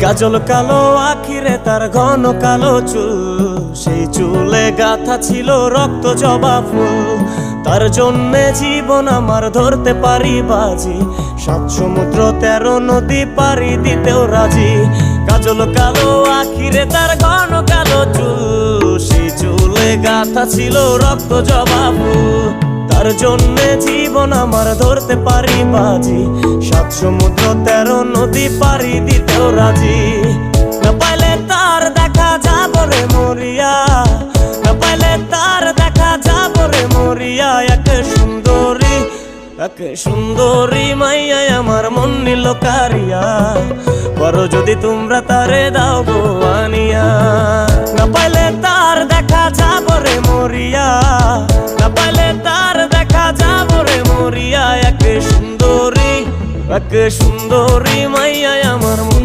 কাজল কালো আখিরে তার ঘন কালো চুল, সেই চুলে গাথা ছিল রক্ত জবা ফুল। তার জন্যে জীবন আমার ধরতে পারি বাজি, 7 সমুদ্র 13 নদী পারি দিতেও রাজি। কাজল কালো আখিরে তার ঘন কালো চুল, সেই চুলে গাথা ছিল রক্ত জবা ফুল। তার জন্যে জীবন আমার ধরতে পারি বাজি, 7 সমুদ্র 13 নদী পারি দিতেও রাজি। না পাইলে তার দেখা যাব রে মরিয়া, না পাইলে তার দেখা যাব রে মরিয়া। এক সুন্দরী মাইয়া আমার মন নিল কারিয়া, করো যদি তোমরা তারে দাও গো আনিয়া। না পাইলে তার দেখা যাব রে মরিয়া, না পাইলে তার দেখা যাব রে মরিয়া। এক সুন্দরী মাইয়া আমার মন